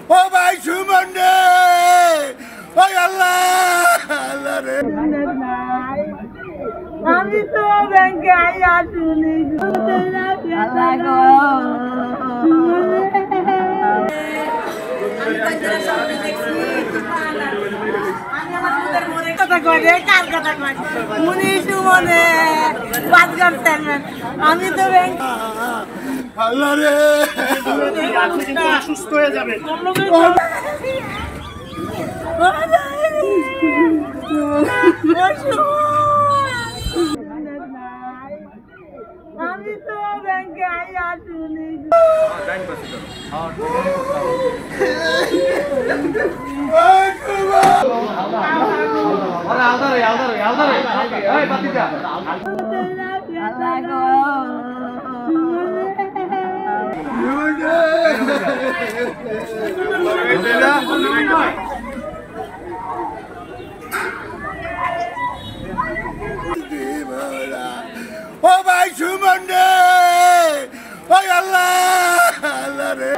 ও ভাই সুমন রে, ওই আল্লাহ আল্লাহ রে। আমি তো ব্যাংকে আইয়া শুনি আমি তো ব্যাংক আল্লাহ রে সুস্থ হয়ে যাবে। আমি তো ব্যাংকে আইয়া শুনি ও ভাই সুমন রে, ওই আল্লাহ আল্লাহ রে।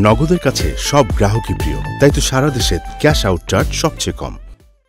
নগদের কাছে সব গ্রাহকই প্রিয়, তাই তো সারা দেশে ক্যাশ আউট চার্জ সবচেয়ে কম।